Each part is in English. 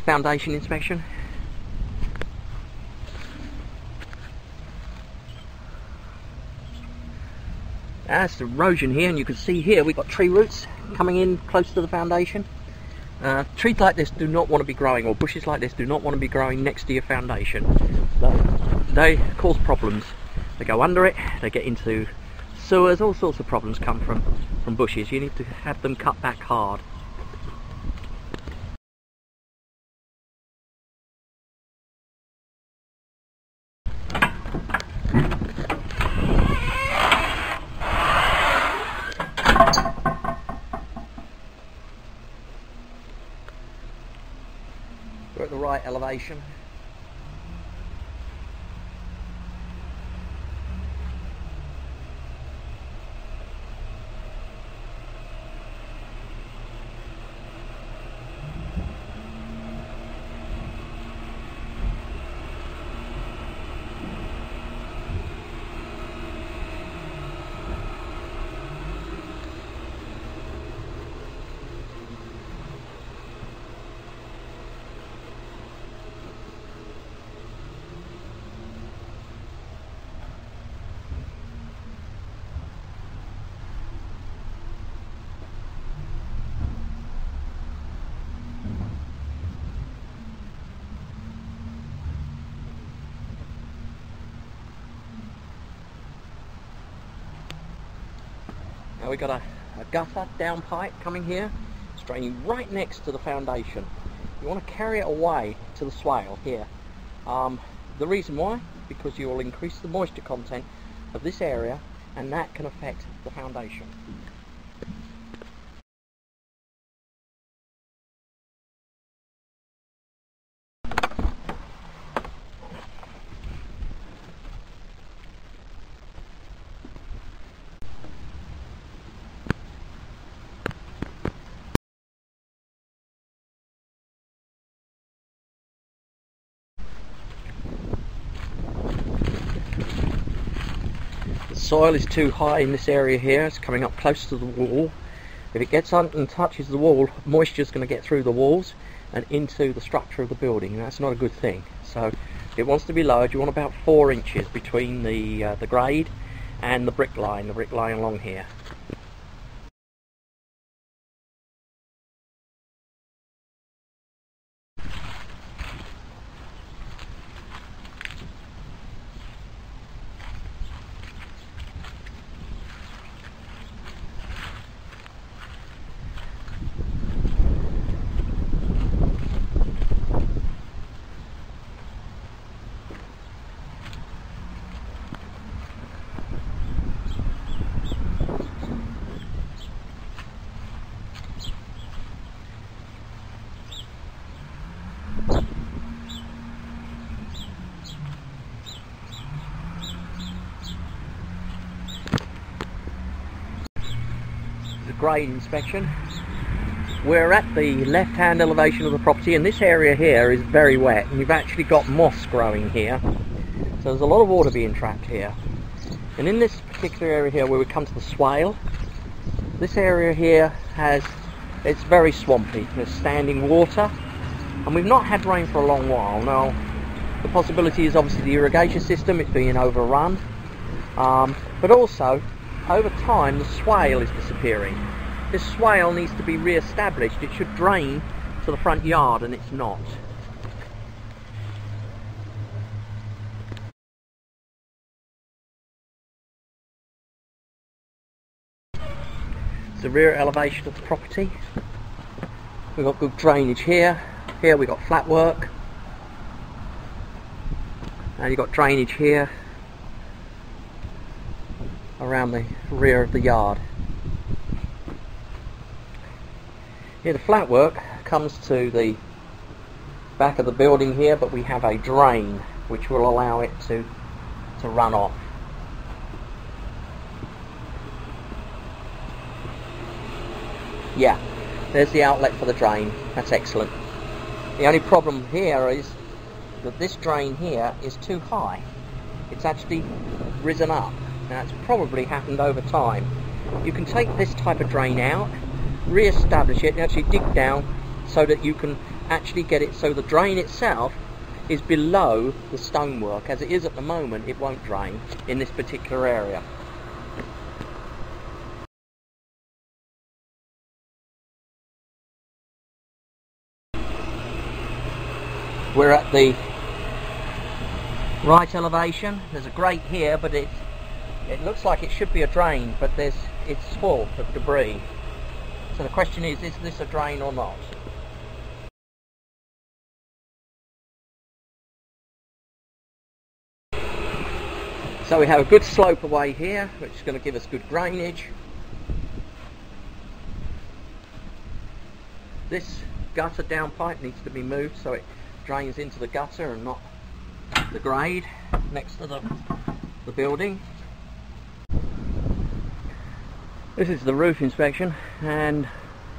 foundation inspection. That's the erosion here, and you can see here we've got tree roots coming in close to the foundation. Trees like this do not want to be growing, or bushes like this do not want to be growing next to your foundation. They cause problems. They go under it, they get into sewers, all sorts of problems come from bushes. You need to have them cut back hard. We're at the right elevation. Now we've got a gutter downpipe coming here. It's draining right next to the foundation. You want to carry it away to the swale here. The reason why? Because you will increase the moisture content of this area, and that can affect the foundation. Soil is too high in this area here. It's coming up close to the wall. If it gets on and touches the wall, moisture is going to get through the walls and into the structure of the building, and that's not a good thing. So it wants to be lowered. You want about 4 inches between the grade and the brick line along here. Grade inspection. We're at the left hand elevation of the property, and this area here is very wet, and you've actually got moss growing here, so there's a lot of water being trapped here. And in this particular area here where we come to the swale, this area here it's very swampy. There's standing water, and we've not had rain for a long while. Now the possibility is obviously the irrigation system, it's being overrun, but also over time the swale is disappearing. This swale needs to be re-established. It should drain to the front yard, and it's not. It's the rear elevation of the property. We've got good drainage here. Here we've got flat work. And you've got drainage here around the rear of the yard. Here the flat work comes to the back of the building here, but we have a drain which will allow it to run off. Yeah, there's the outlet for the drain. That's excellent. The only problem here is that this drain here is too high. It's actually risen up. Now it's probably happened over time. You can take this type of drain out, re-establish it, and actually dig down so that you can actually get it so the drain itself is below the stonework. As it is at the moment, it won't drain in this particular area. We're at the right elevation. There's a grate here, but it looks like it should be a drain, but it's full of debris. So the question is this a drain or not? So we have a good slope away here, which is going to give us good drainage. This gutter downpipe needs to be moved so it drains into the gutter and not the grade next to the building. This is the roof inspection, and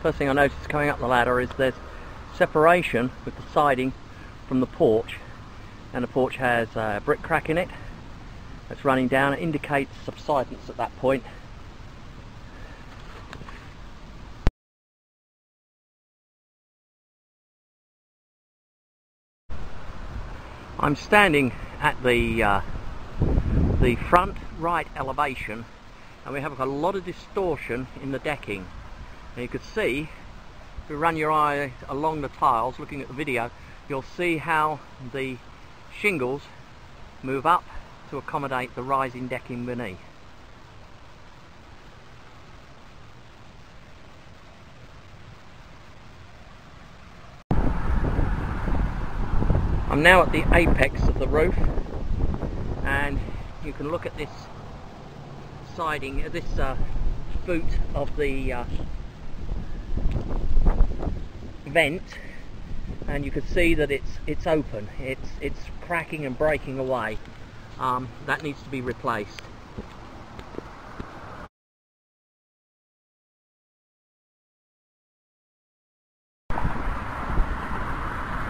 first thing I noticed coming up the ladder is there's separation with the siding from the porch, and the porch has a brick crack in it that's running down. It indicates subsidence at that point. I'm standing at the front right elevation, and we have a lot of distortion in the decking. And you could see, if you run your eye along the tiles looking at the video, you'll see how the shingles move up to accommodate the rising decking beneath. I'm now at the apex of the roof, and you can look at this siding, this boot of the vent, and you can see that it's open. It's cracking and breaking away. That needs to be replaced.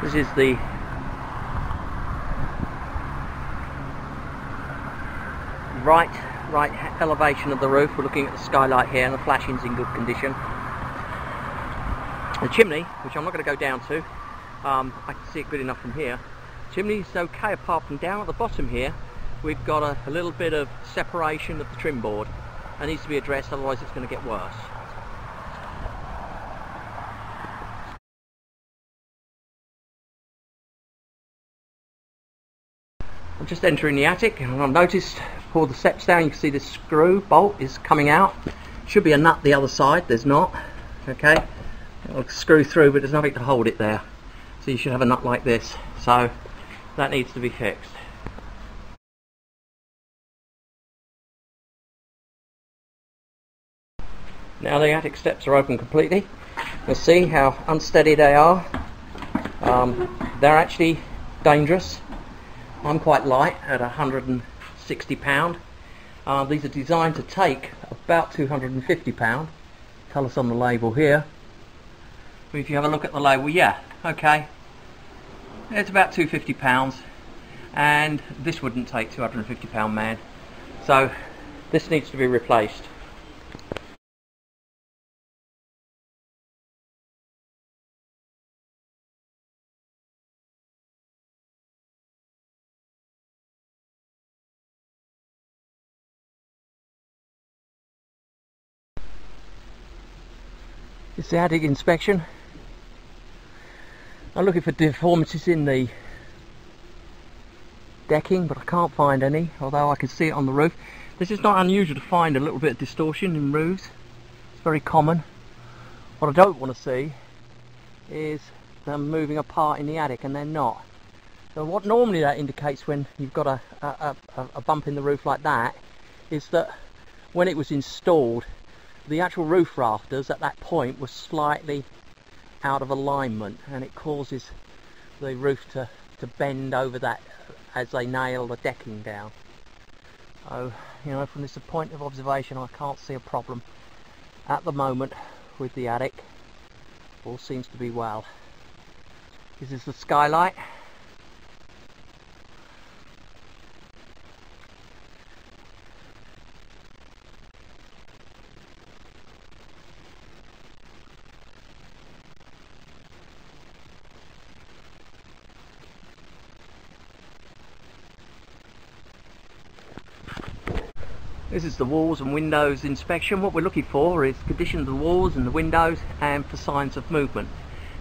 This is the right elevation of the roof. We're looking at the skylight here, and the flashing's in good condition. The chimney, which I'm not going to go down to, I can see it good enough from here. Chimney's okay, apart from down at the bottom here we've got a little bit of separation of the trim board. That needs to be addressed, otherwise it's going to get worse. I'm just entering the attic, and I've noticed, pull the steps down, you can see this screw bolt is coming out. Should be a nut the other side, there's not. Okay, it'll screw through, but there's nothing to hold it there. So you should have a nut like this. So that needs to be fixed. Now the attic steps are open completely. You'll see how unsteady they are. They're actually dangerous. I'm quite light at 160 pound. These are designed to take about 250 pound. Tell us on the label here. But if you have a look at the label, yeah, okay, it's about 250 pounds, and this wouldn't take 250 pound, man. So this needs to be replaced. It's the attic inspection. I'm looking for deformities in the decking, but I can't find any, although I can see it on the roof. This is not unusual to find a little bit of distortion in roofs. It's very common. What I don't want to see is them moving apart in the attic, and they're not. So what normally that indicates when you've got a bump in the roof like that is that when it was installed, the actual roof rafters at that point were slightly out of alignment, and it causes the roof to bend over that as they nail the decking down. So, you know, from this point of observation, I can't see a problem at the moment with the attic. All seems to be well. This is the skylight. This is the walls and windows inspection. What we're looking for is condition of the walls and the windows and for signs of movement.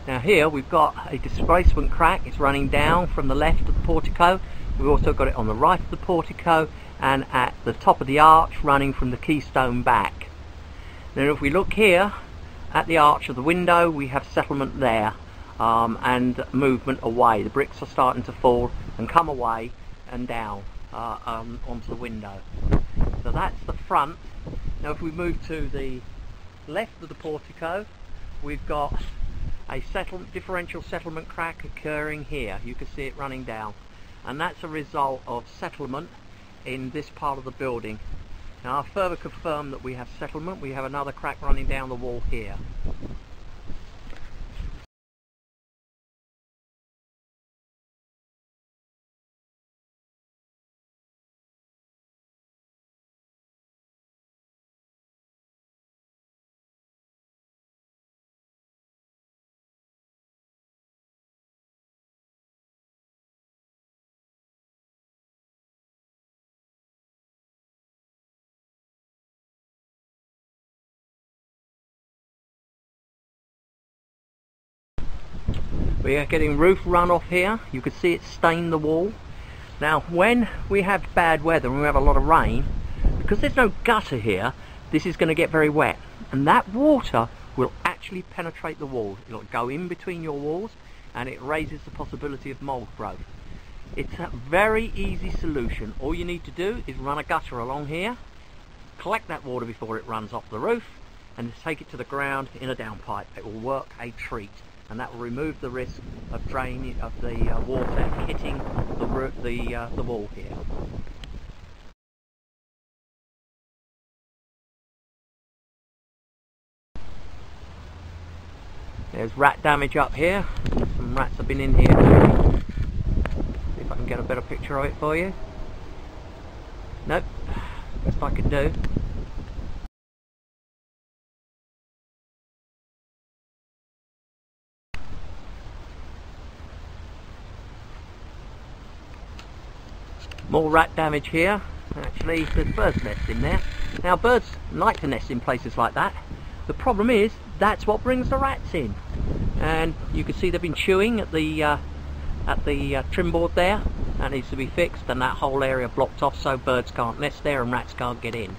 Now here we've got a displacement crack. It's running down from the left of the portico. We've also got it on the right of the portico and at the top of the arch running from the keystone back. Then if we look here at the arch of the window, we have settlement there and movement away. The bricks are starting to fall and come away and down onto the window. So that's the front. Now if we move to the left of the portico, we've got a differential settlement crack occurring here. You can see it running down, and that's a result of settlement in this part of the building. Now I'll further confirm that we have settlement. We have another crack running down the wall here. We are getting roof runoff here. You can see it stain the wall. Now when we have bad weather and we have a lot of rain, because there's no gutter here, this is going to get very wet, and that water will actually penetrate the walls. It'll go in between your walls and it raises the possibility of mold growth. It's a very easy solution. All you need to do is run a gutter along here, collect that water before it runs off the roof, and take it to the ground in a downpipe. It will work a treat, and that will remove the risk of draining of the water hitting the wall here. There's rat damage up here. Some rats have been in here. See if I can get a better picture of it for you. Nope, best I can do. More rat damage here. Actually, there's birds' nests in there. Now birds like to nest in places like that. The problem is, that's what brings the rats in. And you can see they've been chewing at the trim board there. That needs to be fixed, and that whole area blocked off so birds can't nest there and rats can't get in.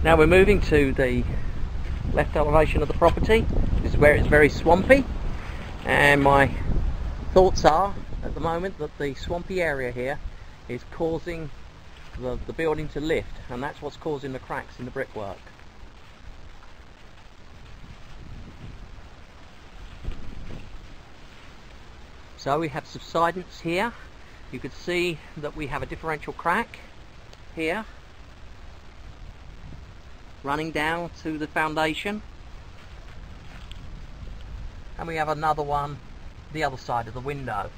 Now we're moving to the left elevation of the property. This is where it's very swampy, and my thoughts are at the moment that the swampy area here is causing the building to lift, and that's what's causing the cracks in the brickwork. So we have subsidence here. You can see that we have a differential crack here running down to the foundation, and we have another one the other side of the window.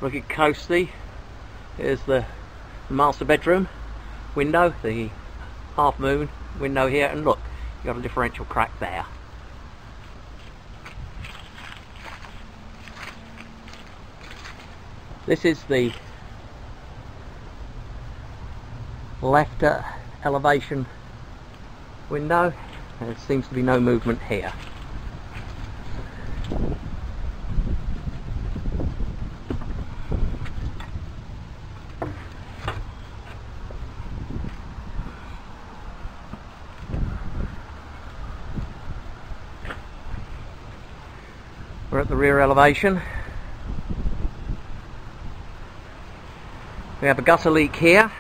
Looking closely, here's the master bedroom window, the half moon window here, and look, you've got a differential crack there. This is the left elevation window, and there seems to be no movement here. We're at the rear elevation. We have a gutter leak here.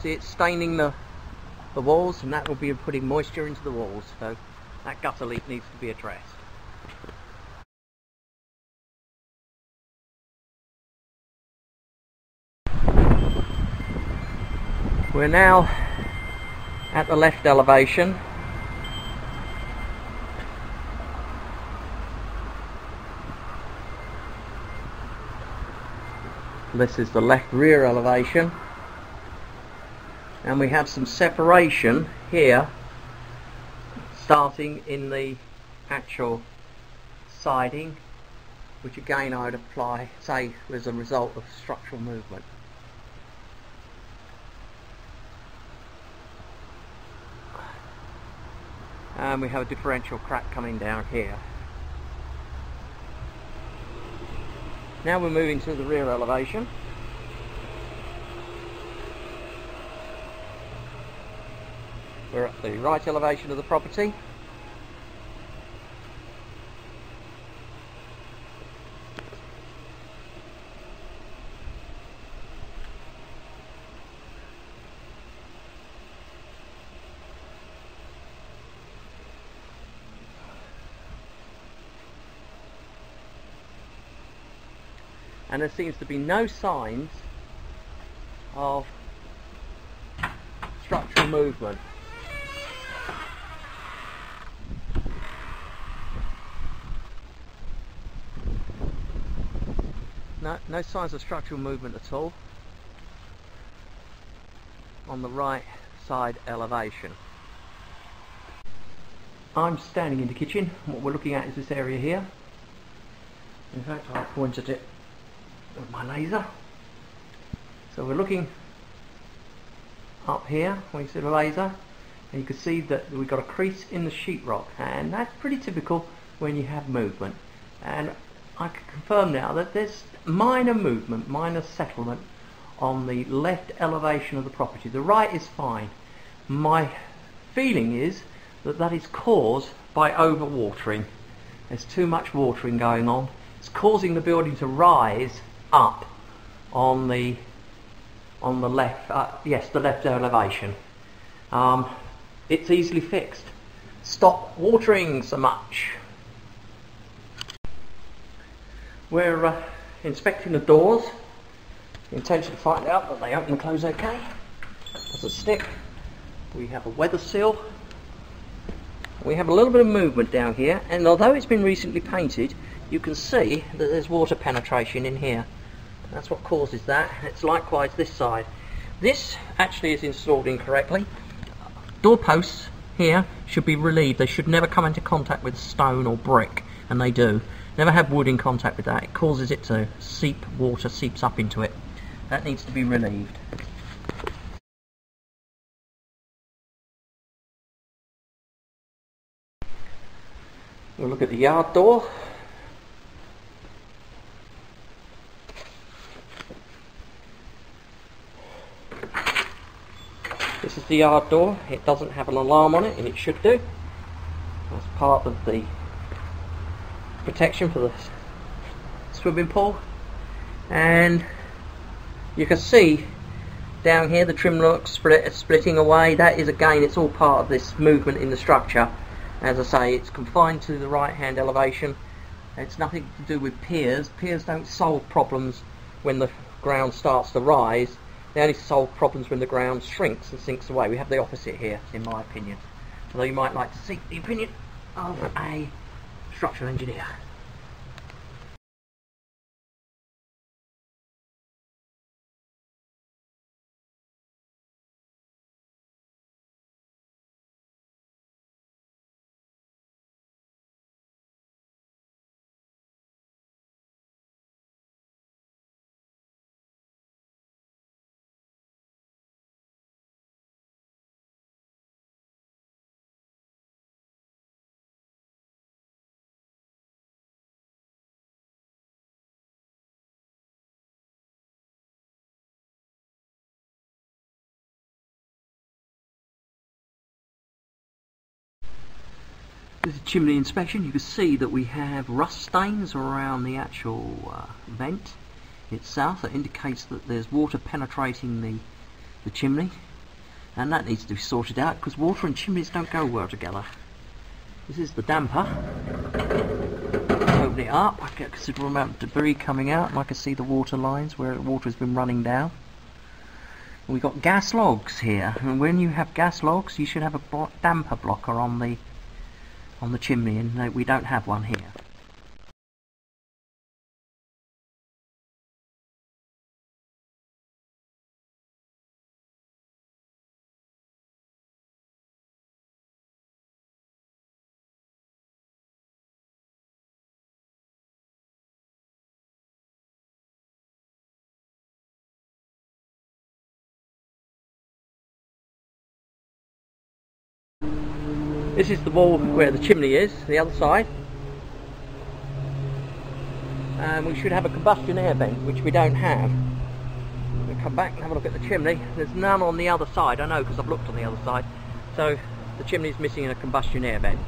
See, it's staining the walls, and that will be putting moisture into the walls, so that gutter leak needs to be addressed. We're now at the left elevation. This is the left rear elevation. and we have some separation here starting in the actual siding, which again I would apply, say, as a result of structural movement. And we have a differential crack coming down here. Now we're moving to the rear elevation. We're at the right elevation of the property. And there seems to be no signs of structural movement. No signs of structural movement at all on the right side elevation. I'm standing in the kitchen. What we're looking at is this area here. In fact, I pointed it with my laser. So we're looking up here when you see the laser, and you can see that we've got a crease in the sheetrock, and that's pretty typical when you have movement. And I can confirm now that there's minor movement, minor settlement on the left elevation of the property. The right is fine. My feeling is that that is caused by overwatering. There's too much watering going on. It's causing the building to rise up on the left, yes, the left elevation. It's easily fixed. Stop watering so much. We're inspecting the doors. The intention to find out that they open and close okay. There's a stick. We have a weather seal. We have a little bit of movement down here, and although it's been recently painted, you can see that there's water penetration in here. That's what causes that. It's likewise this side. This actually is installed incorrectly. Doorposts here should be relieved. They should never come into contact with stone or brick, and they do. Never have wood in contact with that. It causes it to seep, water seeps up into it. That needs to be relieved. We'll look at the yard door. This is the yard door. It doesn't have an alarm on it, and it should do. That's part of the protection for the swimming pool. And you can see down here the trim looks splitting away. That is, again, it's all part of this movement in the structure. As I say, it's confined to the right hand elevation. It's nothing to do with piers. Piers don't solve problems when the ground starts to rise. They only solve problems when the ground shrinks and sinks away. We have the opposite here, in my opinion. Although you might like to seek the opinion of a structural engineer. This is a chimney inspection. You can see that we have rust stains around the actual vent itself. That indicates that there's water penetrating the chimney, and that needs to be sorted out because water and chimneys don't go well together. This is the damper. Open it up. I get a considerable amount of debris coming out, and I can see the water lines where the water has been running down. We've got gas logs here, and when you have gas logs, you should have a damper blocker on the chimney, and we don't have one here. This is the wall where the chimney is, the other side. And we should have a combustion air vent, which we don't have. We'll come back and have a look at the chimney. There's none on the other side, I know, because I've looked on the other side. So the chimney's missing a combustion air vent.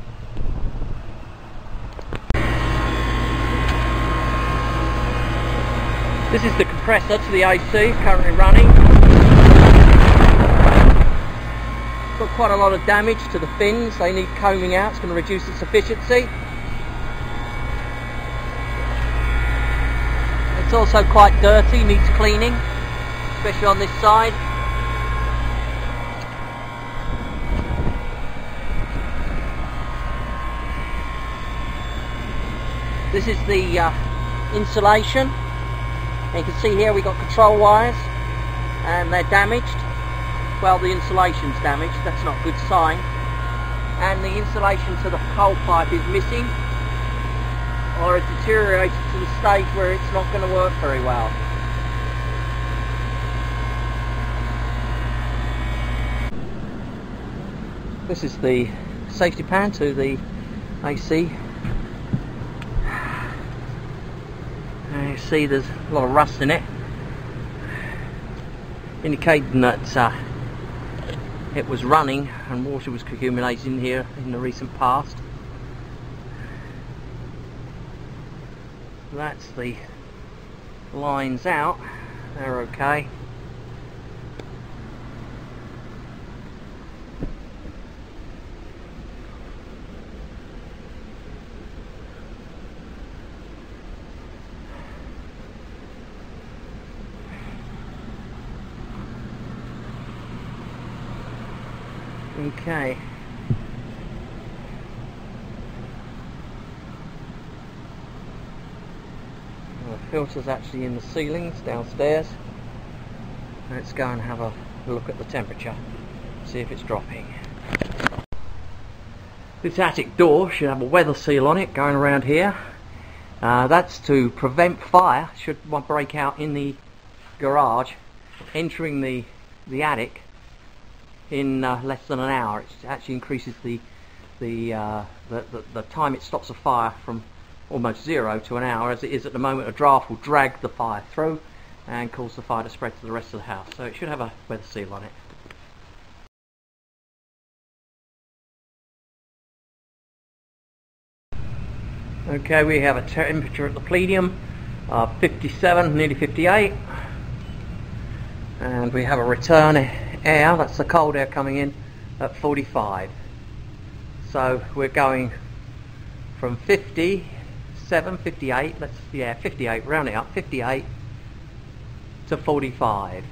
This is the compressor to the AC, currently running. Got quite a lot of damage to the fins, they need combing out, it's going to reduce its efficiency. It's also quite dirty, needs cleaning, especially on this side. This is the insulation. And you can see here we've got control wires and they're damaged. Well, the insulation's damaged, that's not a good sign. And the insulation to the coal pipe is missing, or it's deteriorated to the stage where it's not going to work very well. This is the safety pan to the AC. And you see there's a lot of rust in it, indicating that it was running and water was accumulating here in the recent past. That's the lines out, they're okay. Okay. Well, the filter's actually in the ceilings downstairs. Let's go and have a look at the temperature, see if it's dropping. This attic door should have a weather seal on it going around here. That's to prevent fire should one break out in the garage, entering the attic in less than an hour. It actually increases the time it stops a fire from almost 0 to an hour. As it is at the moment, a draft will drag the fire through and cause the fire to spread to the rest of the house. So it should have a weather seal on it. Okay, we have a temperature at the palladium of 57, nearly 58, and we have a return air, that's the cold air coming in, at 45. So we're going from 57, 58, 58, round it up, 58 to 45.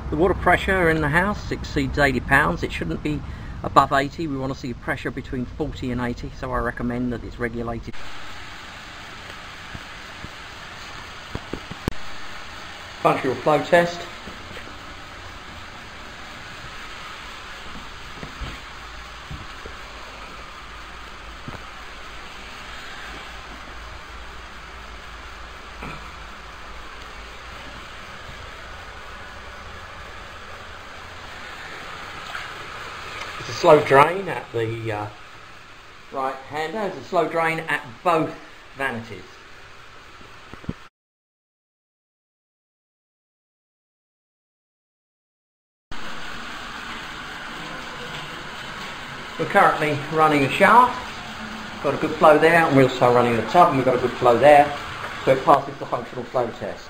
The water pressure in the house exceeds 80 pounds. It shouldn't be above 80. We want to see pressure between 40 and 80, so I recommend that it's regulated. Functional flow test. It's a slow drain at the right hander. It's a slow drain at both vanities. We're currently running a shower, got a good flow there, and we're also running the tub and we've got a good flow there, so it passes the functional flow test.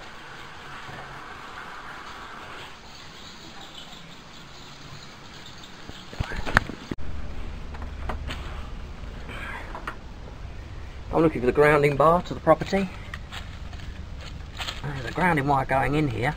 I'm looking for the grounding bar to the property. There's a grounding wire going in here.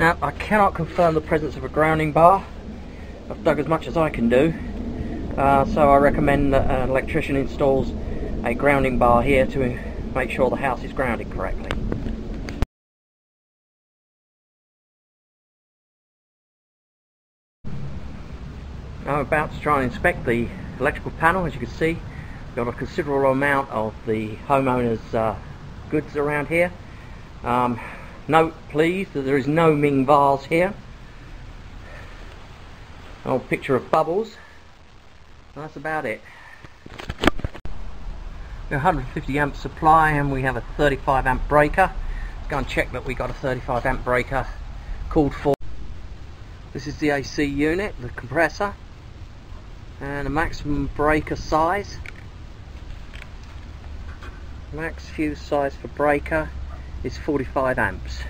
Now, I cannot confirm the presence of a grounding bar. I've dug as much as I can do, so I recommend that an electrician installs a grounding bar here to make sure the house is grounded correctly. Now I'm about to try and inspect the electrical panel. As you can see, we've got a considerable amount of the homeowner's goods around here. Note please that there is no Ming vase here. An old picture of bubbles. And that's about it. We have 150 amp supply and we have a 35 amp breaker. Let's go and check that we got a 35 amp breaker called for. This is the AC unit, the compressor, and the maximum breaker size. Max fuse size for breaker is 45 amps.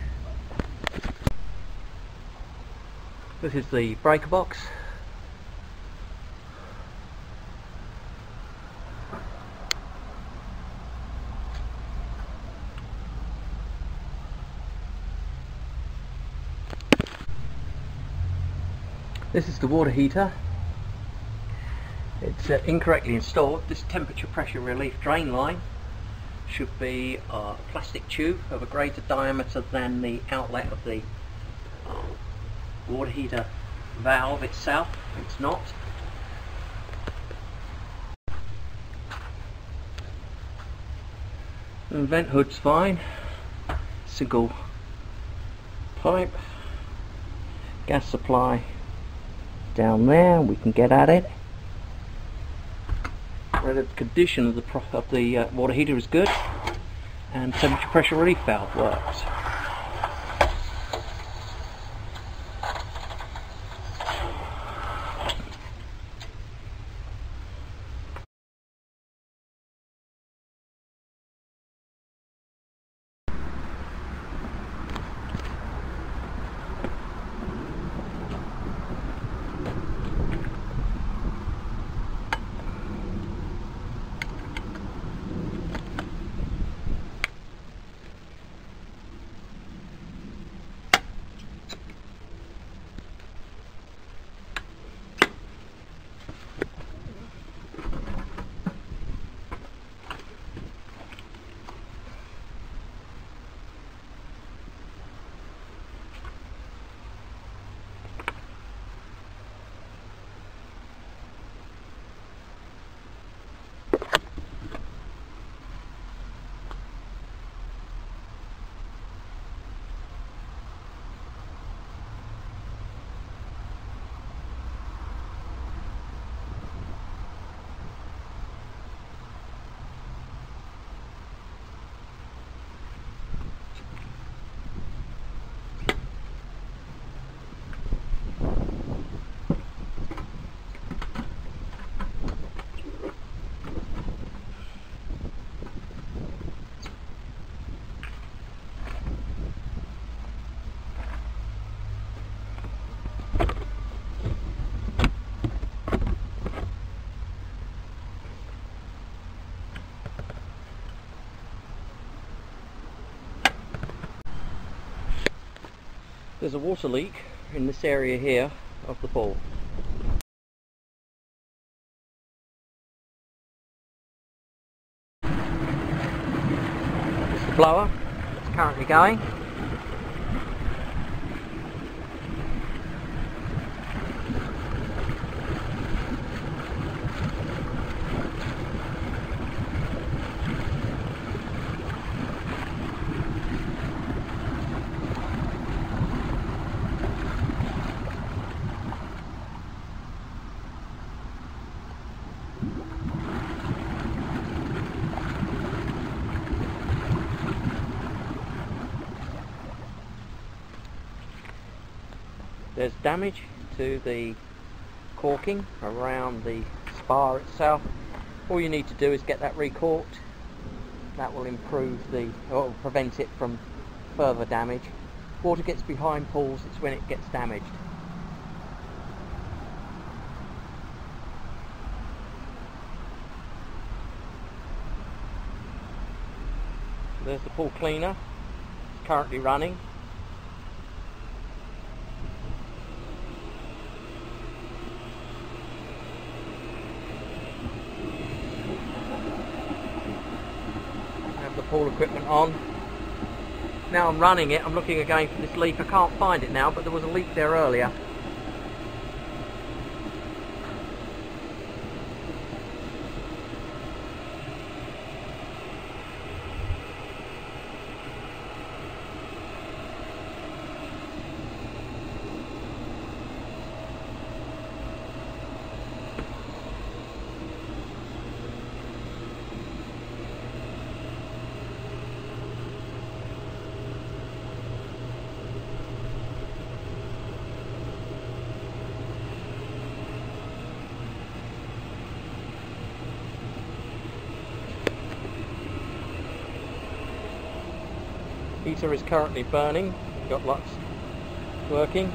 This is the breaker box. This is the water heater. It's incorrectly installed. This temperature pressure relief drain line should be a plastic tube of a greater diameter than the outlet of the water heater valve itself. It's not. And vent hood's fine. Single pipe. Gas supply down there, we can get at it. The condition of the water heater is good, and temperature pressure relief valve works. There's a water leak in this area here of the pool. It's the blower. It's currently going. There's damage to the caulking around the spar itself. All you need to do is get that recorked. That will improve or prevent it from further damage. Water gets behind pools, it's when it gets damaged. There's the pool cleaner. It's currently running. all equipment on. Now I'm running it, I'm looking again for this leak. I can't find it now, but there was a leak there earlier. Heater is currently burning, got lots working.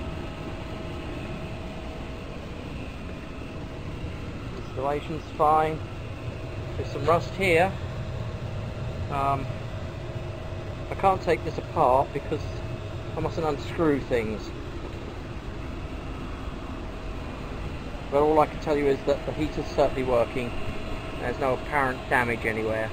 Installation's fine. There's some rust here. I can't take this apart because I mustn't unscrew things. But all I can tell you is that the heater's certainly working. There's no apparent damage anywhere.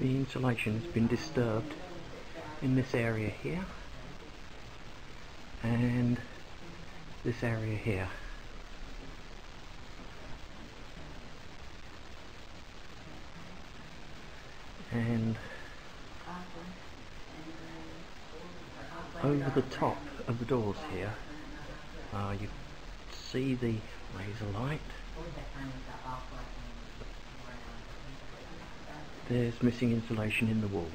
The insulation has been disturbed in this area here and this area here. And over the top of the doors here, you see the laser light. There's missing insulation in the walls.